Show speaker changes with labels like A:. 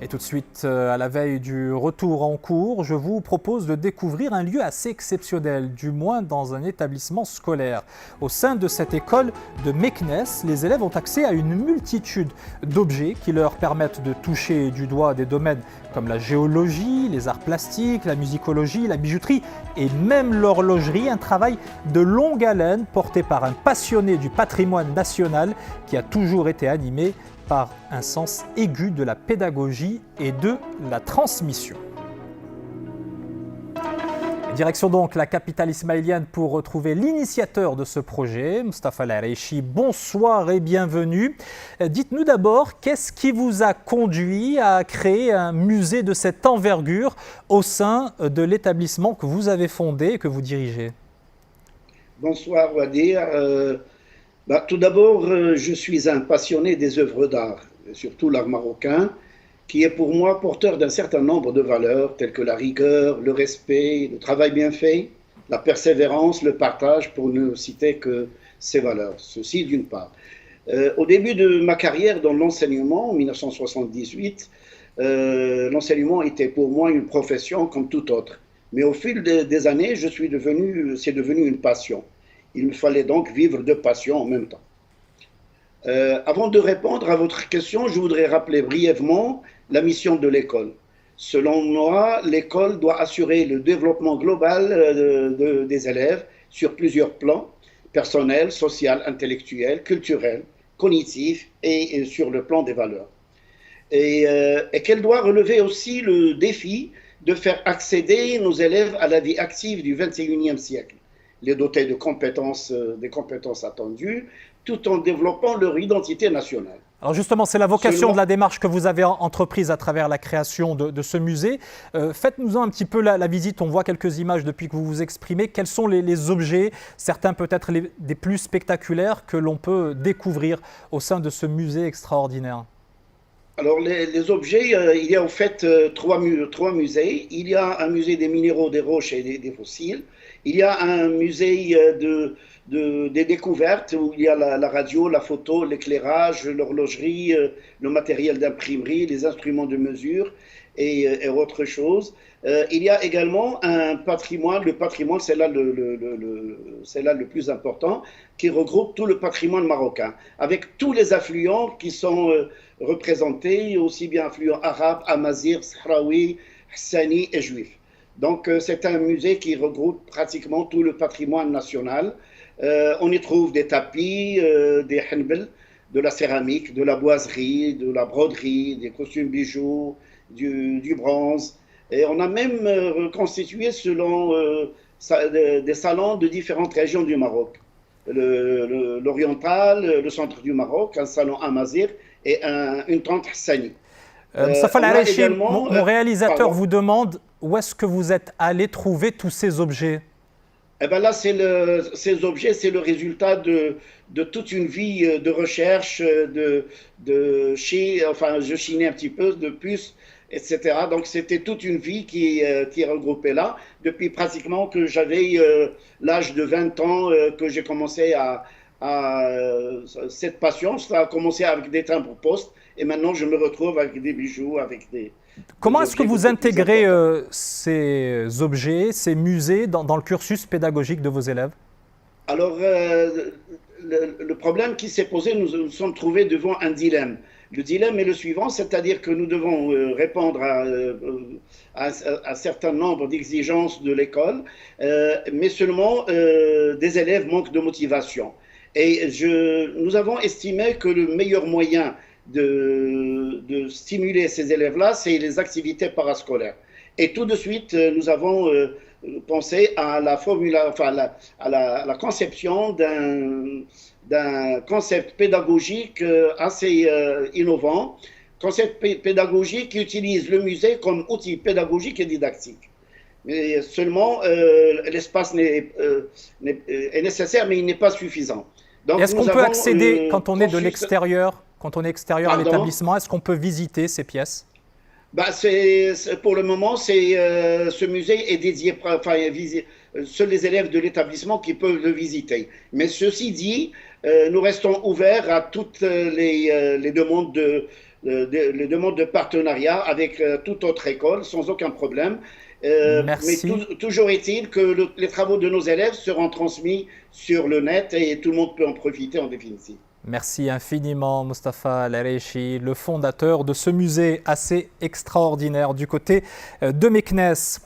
A: Et tout de suite, à la veille du retour en cours, je vous propose de découvrir un lieu assez exceptionnel, du moins dans un établissement scolaire. Au sein de cette école de Meknes, les élèves ont accès à une multitude d'objets qui leur permettent de toucher du doigt des domaines comme la géologie, les arts plastiques, la musicologie, la bijouterie et même l'horlogerie, un travail de longue haleine porté par un passionné du patrimoine national qui a toujours été animé par un sens aigu de la pédagogie et de la transmission. Direction donc la capitale ismaélienne pour retrouver l'initiateur de ce projet, Mostafa Lareichi. Bonsoir et bienvenue. Dites-nous d'abord, qu'est-ce qui vous a conduit à créer un musée de cette envergure au sein de l'établissement que vous avez fondé et que vous dirigez?
B: Bonsoir Wadir. Tout d'abord, je suis un passionné des œuvres d'art, surtout l'art marocain, qui est pour moi porteur d'un certain nombre de valeurs telles que la rigueur, le respect, le travail bien fait, la persévérance, le partage, pour ne citer que ces valeurs. Ceci d'une part. Au début de ma carrière dans l'enseignement, en 1978, l'enseignement était pour moi une profession comme toute autre. Mais au fil des années, c'est devenu une passion. Il me fallait donc vivre de passion en même temps. Avant de répondre à votre question, je voudrais rappeler brièvement la mission de l'école. Selon moi, l'école doit assurer le développement global des élèves sur plusieurs plans, personnel, social, intellectuel, culturel, cognitif et sur le plan des valeurs. Et qu'elle doit relever aussi le défi de faire accéder nos élèves à la vie active du XXIe siècle, les doter de compétences, des compétences attendues, tout en développant leur identité nationale.
A: Alors justement, c'est la vocation de la démarche que vous avez entreprise à travers la création de ce musée. Faites-nous un petit peu la visite, on voit quelques images depuis que vous vous exprimez. Quels sont les objets, certains peut-être des plus spectaculaires, que l'on peut découvrir au sein de ce musée extraordinaire?
B: Alors les objets, il y a en fait trois musées. Il y a un musée des minéraux, des roches et des fossiles. Il y a un musée des découvertes où il y a la radio, la photo, l'éclairage, l'horlogerie, le matériel d'imprimerie, les instruments de mesure et autre chose. Il y a également un patrimoine, le patrimoine c'est là le plus important, qui regroupe tout le patrimoine marocain, avec tous les affluents qui sont représentés, aussi bien affluents arabes, amazirs, sahraouis, hassani et juifs. Donc c'est un musée qui regroupe pratiquement tout le patrimoine national. On y trouve des tapis, des hanbel, de la céramique, de la boiserie, de la broderie, des costumes bijoux, du bronze. Et on a même reconstitué selon des salons de différentes régions du Maroc. L'oriental, le centre du Maroc, un salon amazir et une tente hassani.
A: Mostafa Lareichi, mon réalisateur vous demande où est-ce que vous êtes allé trouver tous ces objets?
B: Eh bien là, ces objets, c'est le résultat de toute une vie de recherche, je chinais un petit peu, de puces, etc. Donc c'était toute une vie qui est regroupée là. Depuis pratiquement que j'avais l'âge de 20 ans que j'ai commencé cette passion. Ça a commencé avec des timbres-poste et maintenant je me retrouve avec des bijoux, avec des...
A: Comment est-ce que vous intégrez ces objets, ces musées dans le cursus pédagogique de vos élèves?
B: Alors, le problème qui s'est posé, nous nous sommes trouvés devant un dilemme. Le dilemme est le suivant, c'est-à-dire que nous devons répondre à un certain nombre d'exigences de l'école, mais seulement des élèves manquent de motivation. Et nous avons estimé que le meilleur moyen de stimuler ces élèves-là, c'est les activités parascolaires. Et tout de suite, nous avons pensé à la conception d'un concept pédagogique assez innovant, concept pédagogique qui utilise le musée comme outil pédagogique et didactique. Mais seulement, l'espace est nécessaire, mais il n'est pas suffisant.
A: Est-ce qu'on peut accéder, quand on est de l'extérieur, à l'établissement, est-ce qu'on peut visiter ces pièces?
B: Pour le moment, ce musée est dédié, seuls les élèves de l'établissement qui peuvent le visiter. Mais ceci dit, nous restons ouverts à toutes les demandes les demandes de partenariat avec toute autre école sans aucun problème.
A: Merci.
B: Mais toujours est-il que les travaux de nos élèves seront transmis sur le net et tout le monde peut en profiter en définitive.
A: Merci infiniment, Mustapha Al-Areichi, le fondateur de ce musée assez extraordinaire du côté de Meknès.